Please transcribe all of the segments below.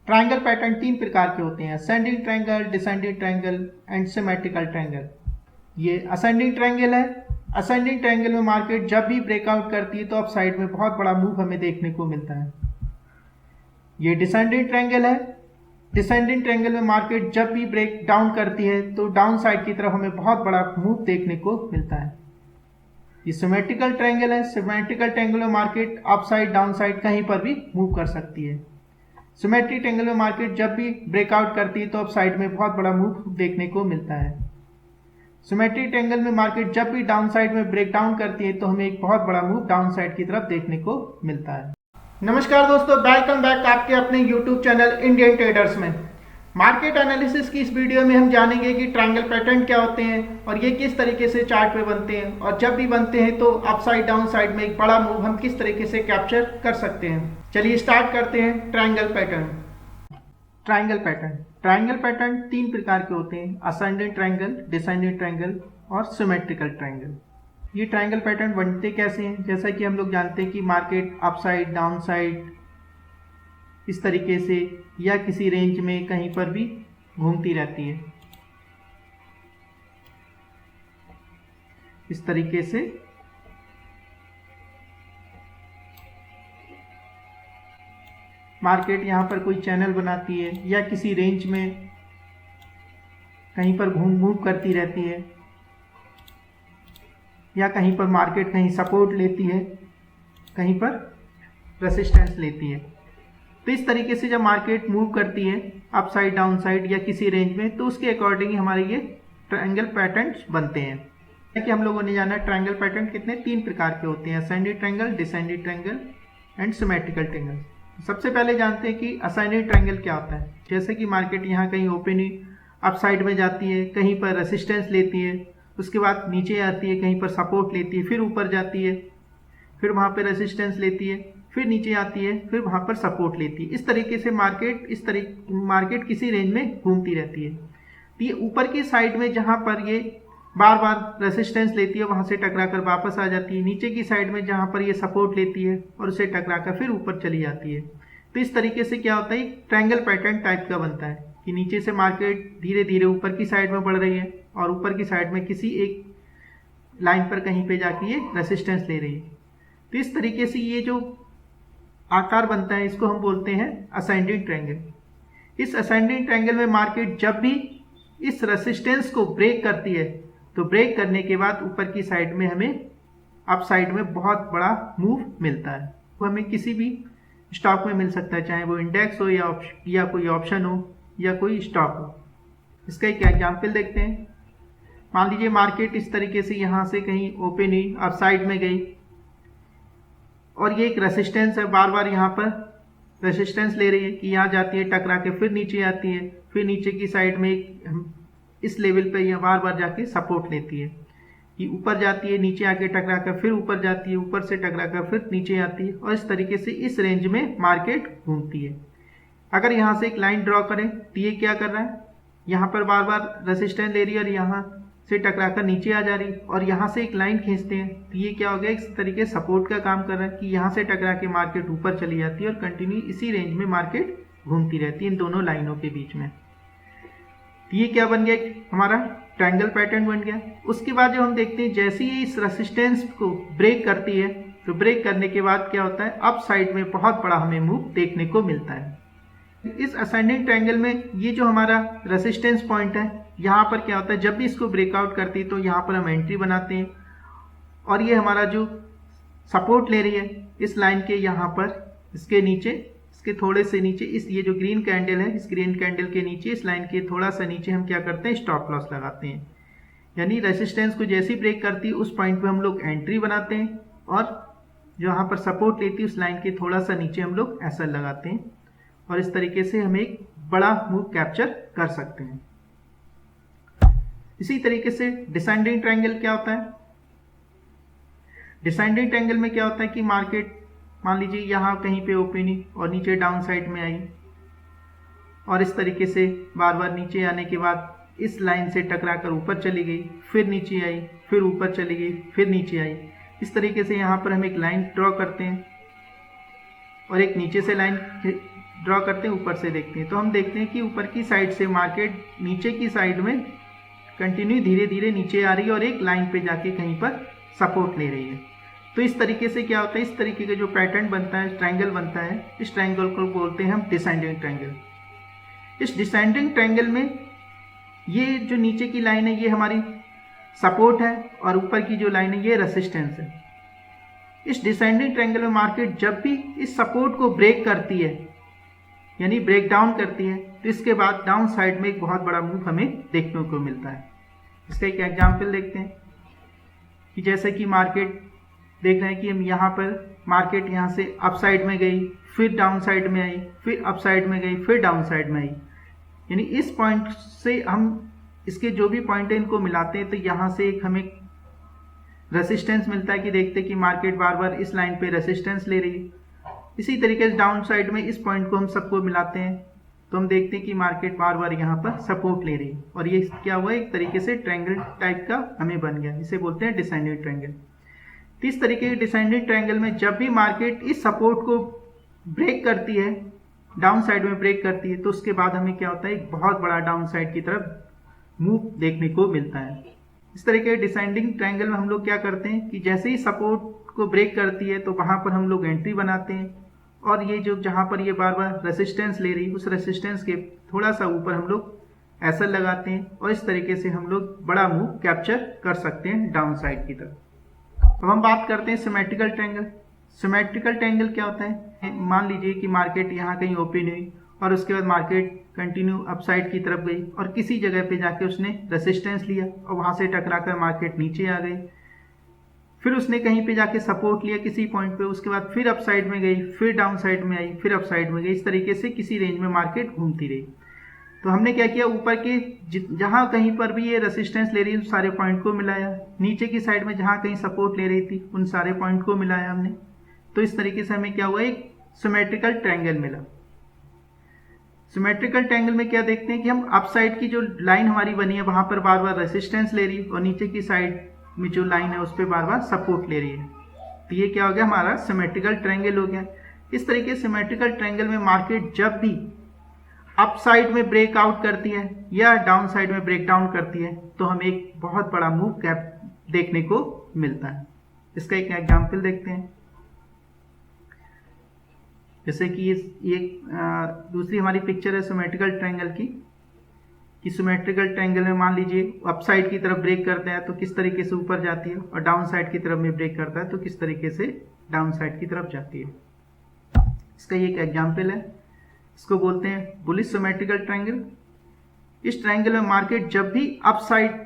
Triangle pattern तीन प्रकार के होते हैं, ascending triangle, descending triangle and symmetrical triangle. ये असेंडिंग ट्रायंगल है। असेंडिंग ट्रायंगल में मार्केट जब भी ब्रेकआउट करती है तो अप साइड में बहुत बड़ा मूव हमें देखने को मिलता है। ये डिसेंडिंग ट्रायंगल है। डिसेंडिंग ट्रायंगल में मार्केट जब भी ब्रेक डाउन करती है तो डाउन साइड की तरफ हमें बहुत बड़ा मूव देखने को मिलता है। ये सिमेट्रिकल ट्रायंगल है। सिमेट्रिकल ट्रायंगल में market up side down side कहीं पर भी मूव कर सकती है। सिमेट्रिक ट्रायंगल में मार्केट जब भी ब्रेकआउट करती है तो अप साइड में बहुत बड़ा मूव देखने को मिलता है। सिमेट्रिक ट्रायंगल में मार्केट जब भी डाउन साइड में ब्रेक डाउन करती है तो हमें एक बहुत बड़ा मूव डाउन साइड की तरफ देखने को मिलता है। नमस्कार दोस्तों, वेलकम बैक आपके अपने YouTube चैनल इंडियन ट्रेडर्स में। मार्केट एनालिसिस की इस वीडियो में हम जानेंगे कि ट्रायंगल पैटर्न क्या होते हैं और ये किस तरीके से चार्ट पे बनते हैं, और जब भी बनते हैं तो अप साइड डाउन साइड में एक बड़ा मूव हम किस तरीके से कैप्चर कर सकते हैं। चलिए स्टार्ट करते हैं। Triangle pattern. ट्रायंगल पैटर्न तीन प्रकार के होते हैं, असेंडिंग ट्रायंगल, डिसेंडिंग ट्रायंगल और सिमेट्रिकल ट्रायंगल। ये ट्रायंगल पैटर्न बनते कैसे हैं? जैसा कि हम लोग जानते हैं कि market up side down side इस तरीके से या किसी रेंज में कहीं पर भी घूमती रहती है। इस तरीके से मार्केट यहाँ पर कोई चैनल बनाती है या किसी रेंज में कहीं पर मूव करती रहती है, या कहीं पर मार्केट कहीं सपोर्ट लेती है, कहीं पर रेसिस्टेंस लेती है। तो इस तरीके से जब मार्केट मूव करती है अप साइड डाउन साइड या किसी रेंज में, तो उसके अकॉर्डिंग हमारे ये ट्रायंगल पैटर्न्स बनते हैं। कि हम लोगों ने जाना ट्रायंगल पैटर्न कितने तीन प्रकार के होते हैं, ascending triangle, descending triangle and symmetrical triangle. सबसे पहले जानते हैं कि असेंडिंग ट्रायंगल क्या होता है। जैसे कि मार्केट यहाँ कहीं ओपनिंग अप साइड में जाती है, कहीं पर रेसिस्टेंस लेती है, उसके बाद नीचे आती है, कहीं पर सपोर्ट लेती है, फिर ऊपर जाती है, फिर वहाँ पर रेसिस्टेंस लेती है, फिर नीचे आती है, फिर वहाँ पर सपोर्ट लेती है। इस तरीके से मार्केट किसी रेंज में घूमती रहती है। तो ये ऊपर की साइड में जहाँ पर ये बार बार रेसिस्टेंस लेती है वहाँ से टकरा कर वापस आ जाती है, नीचे की साइड में जहाँ पर ये सपोर्ट लेती है और उसे टकरा कर फिर ऊपर चली जाती है। तो इस तरीके से क्या होता है, ट्रायंगल पैटर्न टाइप का बनता है कि नीचे से मार्केट धीरे धीरे ऊपर की साइड में बढ़ रही है और ऊपर की साइड में किसी एक लाइन पर कहीं पे जाके ये रेसिस्टेंस ले रही है। तो इस तरीके से ये जो आकार बनता है इसको हम बोलते हैं असेंडिंग ट्रायंगल। इस असेंडिंग ट्रायंगल में मार्केट जब भी इस रेसिस्टेंस को ब्रेक करती है तो ब्रेक करने के बाद ऊपर की साइड में हमें अप साइड में बहुत बड़ा मूव मिलता है। वो हमें किसी भी स्टॉक में मिल सकता है, चाहे वो इंडेक्स हो या कोई ऑप्शन हो या कोई स्टॉक हो। इसका एक एग्जाम्पल देखते हैं। मान लीजिए मार्केट इस तरीके से यहाँ से कहीं ओपन हुई, अप साइड में गई और ये एक रेसिस्टेंस है, बार बार यहाँ पर रेसिस्टेंस ले रही है कि यहाँ जाती है, टकरा के फिर नीचे आती है, फिर नीचे की साइड में इस लेवल पे यहाँ बार बार जाके सपोर्ट लेती है कि ऊपर जाती है, नीचे आके टकरा कर फिर ऊपर जाती है, ऊपर से टकरा कर फिर नीचे आती है, और इस तरीके से इस रेंज में मार्केट घूमती है। अगर यहाँ से एक लाइन ड्रॉ करें तो ये क्या कर रहा है, यहाँ पर बार बार रेसिस्टेंस ले रही है और यहाँ से टकरा कर नीचे आ जा रही, और यहाँ से एक लाइन खींचते हैं तो ये क्या हो गया, इस तरीके सपोर्ट का काम कर रहा है कि यहाँ से टकरा के मार्केट ऊपर चली जाती है और कंटिन्यू इसी रेंज में मार्केट घूमती रहती है इन दोनों लाइनों के बीच में। तो ये क्या बन गया, हमारा ट्रायंगल पैटर्न बन गया। उसके बाद जब हम देखते हैं जैसे ही इस रेसिस्टेंस को ब्रेक करती है तो ब्रेक करने के बाद क्या होता है, अप साइड में बहुत बड़ा हमें मूव देखने को मिलता है। इस असेंडिंग ट्रायंगल में ये जो हमारा रेसिस्टेंस पॉइंट है, यहाँ पर क्या होता है, जब भी इसको ब्रेकआउट करती है तो यहाँ पर हम एंट्री बनाते हैं, और ये हमारा जो सपोर्ट ले रही है इस लाइन के यहाँ पर, इसके नीचे, इसके थोड़े से नीचे, इस ये जो ग्रीन कैंडल है, इस ग्रीन कैंडल के नीचे, इस लाइन के थोड़ा सा नीचे हम क्या करते हैं, स्टॉप लॉस लगाते हैं। यानी रेसिस्टेंस को जैसे ही ब्रेक करती है उस पॉइंट पे हम लोग एंट्री बनाते हैं, और जहाँ पर सपोर्ट लेती है उस लाइन के थोड़ा सा नीचे हम लोग एसएल लगाते हैं, और इस तरीके से हम एक बड़ा मूव कैप्चर कर सकते हैं। इसी तरीके से डिसेंडिंग ट्रायंगल क्या होता है। डिसेंडिंग ट्रायंगल में क्या होता है कि मार्केट मान लीजिए यहाँ कहीं पे ओपनिंग और नीचे डाउन साइड में आई, और इस तरीके से बार बार नीचे आने के बाद इस लाइन से टकरा कर ऊपर चली गई, फिर नीचे आई, फिर ऊपर चली गई, फिर नीचे आई। इस तरीके से यहाँ पर हम एक लाइन ड्रॉ करते हैं और एक नीचे से लाइन ड्रॉ करते हैं, ऊपर से देखते हैं, तो हम देखते हैं कि ऊपर की साइड से मार्केट नीचे की साइड में कंटिन्यू धीरे धीरे नीचे आ रही है और एक लाइन पे जाके कहीं पर सपोर्ट ले रही है। तो इस तरीके से क्या होता है, इस तरीके का जो पैटर्न बनता है, ट्रायंगल बनता है, इस ट्रायंगल को बोलते हैं हम डिसेंडिंग ट्रायंगल। इस डिसेंडिंग ट्रायंगल में ये जो नीचे की लाइन है ये हमारी सपोर्ट है और ऊपर की जो लाइन है ये रेसिस्टेंस है। इस डिसेंडिंग ट्रायंगल में मार्केट जब भी इस सपोर्ट को ब्रेक करती है यानी ब्रेक डाउन करती है, तो इसके बाद डाउन साइड में एक बहुत बड़ा मूव हमें देखने को मिलता है। इसका एक एग्जाम्पल देखते हैं कि जैसे कि मार्केट देख रहे हैं कि हम यहाँ पर मार्केट यहाँ से अप साइड में गई, फिर डाउन साइड में आई, फिर अप साइड में गई, फिर डाउन साइड में आई। यानी इस पॉइंट से हम इसके जो भी पॉइंट है इनको मिलाते हैं तो यहाँ से एक हमें रेसिस्टेंस मिलता है कि देखते हैं कि मार्केट बार बार इस लाइन पे रेसिस्टेंस ले रही है। इसी तरीके से डाउन साइड में इस पॉइंट को हम सबको मिलाते हैं तो हम देखते हैं कि मार्केट बार बार यहाँ पर सपोर्ट ले रही है और ये क्या हुआ, एक तरीके से ट्रायंगल टाइप का हमें बन गया, इसे बोलते हैं डिसेंडिंग ट्रायंगल। तो इस तरीके के डिसेंडिंग ट्रायंगल में जब भी मार्केट इस सपोर्ट को ब्रेक करती है, डाउन साइड में ब्रेक करती है, तो उसके बाद हमें क्या होता है, एक बहुत बड़ा डाउन साइड की तरफ मूव देखने को मिलता है। इस तरीके के डिसेंडिंग ट्रायंगल में हम लोग क्या करते हैं कि जैसे ही सपोर्ट को ब्रेक करती है तो वहाँ पर हम लोग एंट्री बनाते हैं और ये जो जहाँ पर ये बार बार रेसिस्टेंस ले रही है उस रेसिस्टेंस के थोड़ा सा ऊपर हम लोग एसएल लगाते हैं और इस तरीके से हम लोग बड़ा मूव कैप्चर कर सकते हैं डाउन साइड की तरफ। अब हम बात करते हैं सिमेट्रिकल ट्रायंगल। सिमेट्रिकल ट्रायंगल क्या होता है, मान लीजिए कि मार्केट यहाँ कहीं ओपन हुई और उसके बाद मार्केट कंटिन्यू अपसाइड की तरफ गई और किसी जगह पे जाके उसने रेसिस्टेंस लिया और वहाँ से टकराकर मार्केट नीचे आ गई, फिर उसने कहीं पे जाके सपोर्ट लिया किसी पॉइंट पे, उसके बाद फिर अप साइड में गई, फिर डाउन साइड में आई, फिर अप साइड में गई। इस तरीके से किसी रेंज में मार्केट घूमती रही। तो हमने क्या किया, ऊपर के जहाँ कहीं पर भी ये रेसिस्टेंस ले रही है उन सारे पॉइंट को मिलाया, नीचे की साइड में जहाँ कहीं सपोर्ट ले रही थी उन सारे पॉइंट को मिलाया हमने। तो इस तरीके से हमें क्या हुआ, एक सिमेट्रिकल ट्रायंगल मिला। सिमेट्रिकल ट्रायंगल में क्या देखते हैं कि हम अप साइड की जो लाइन हमारी बनी है वहां पर बार बार रेसिस्टेंस ले रही है और नीचे की साइड में जो लाइन है उस पर बार बार सपोर्ट ले रही है। तो ये क्या हो गया, हमारा सिमेट्रिकल ट्रायंगल हो गया। इस तरीके से सिमेट्रिकल ट्रायंगल में मार्केट जब भी अप साइड में ब्रेकआउट करती है या डाउन साइड में ब्रेक डाउन करती है तो हमें एक बहुत बड़ा मूव कैप देखने को मिलता है। इसका एक एग्जाम्पल देखते हैं। जैसे कि ये दूसरी हमारी पिक्चर है सिमेट्रिकल ट्रायंगल की, कि सिमेट्रिकल ट्रायंगल में मान लीजिए अप साइड की तरफ ब्रेक करता है तो किस तरीके से ऊपर जाती है और डाउन साइड की तरफ में ब्रेक करता है तो किस तरीके से डाउन साइड की तरफ जाती है। इसका ये एक एग्जाम्पल है, इसको बोलते हैं बुलिश सिमेट्रिकल ट्रायंगल। इस ट्रायंगल में मार्केट जब भी अप साइड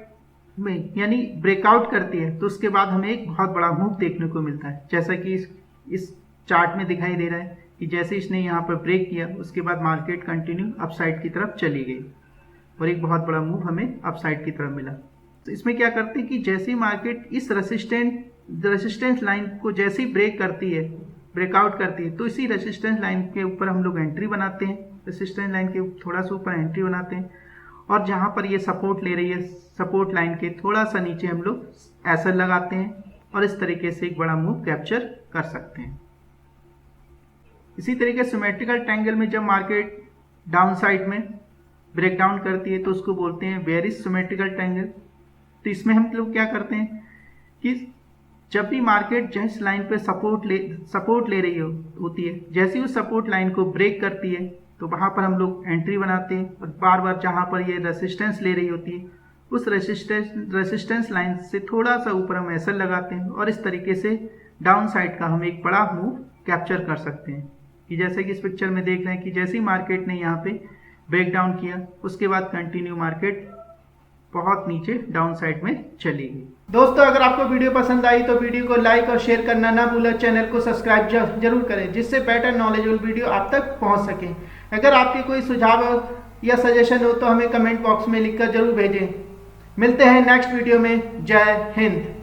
में यानी ब्रेकआउट करती है तो उसके बाद हमें एक बहुत बड़ा मूव देखने को मिलता है। जैसा कि इस चार्ट में दिखाई दे रहा है कि जैसे इसने यहाँ पर ब्रेक किया उसके बाद मार्केट कंटिन्यू अप साइड की तरफ चली गई और एक बहुत बड़ा मूव हमें अप साइड की तरफ मिला। तो इसमें क्या करते हैं कि जैसे ही मार्केट इस रेसिस्टेंस लाइन को जैसे ही ब्रेक करती है, ब्रेकआउट करती है, तो इसी रेसिस्टेंस लाइन के ऊपर हम लोग एंट्री बनाते हैं, रेसिस्टेंस लाइन के थोड़ा सा ऊपर एंट्री बनाते हैं और जहाँ पर ये सपोर्ट ले रही है सपोर्ट लाइन के थोड़ा सा नीचे हम लोग एसएल लगाते हैं और इस तरीके से एक बड़ा मूव कैप्चर कर सकते हैं। इसी तरीके सिमेट्रिकल ट्रायंगल में जब मार्केट डाउन साइड में ब्रेक डाउन करती है तो उसको बोलते हैं बेयरिश सिमेट्रिकल ट्रायंगल। तो इसमें हम लोग क्या करते हैं कि जब भी मार्केट जिस लाइन पे सपोर्ट ले रही होती है, जैसे ही उस सपोर्ट लाइन को ब्रेक करती है तो वहाँ पर हम लोग एंट्री बनाते हैं और बार बार जहाँ पर ये रेसिस्टेंस ले रही होती है उस रेसिस्टेंस लाइन से थोड़ा सा ऊपर हम एसएल लगाते हैं और इस तरीके से डाउन साइड का हम एक बड़ा मूव कैप्चर कर सकते हैं। कि जैसे कि इस पिक्चर में देख रहे हैं कि जैसे ही मार्केट ने यहाँ पे ब्रेक डाउन किया उसके बाद कंटिन्यू मार्केट बहुत नीचे डाउन साइड में चली गई। दोस्तों, अगर आपको वीडियो पसंद आई तो वीडियो को लाइक और शेयर करना ना भूलें, चैनल को सब्सक्राइब जरूर करें जिससे बेटर नॉलेजेबल वीडियो आप तक पहुंच सके। अगर आपके कोई सुझाव या सजेशन हो तो हमें कमेंट बॉक्स में लिखकर जरूर भेजें। मिलते हैं नेक्स्ट वीडियो में। जय हिंद।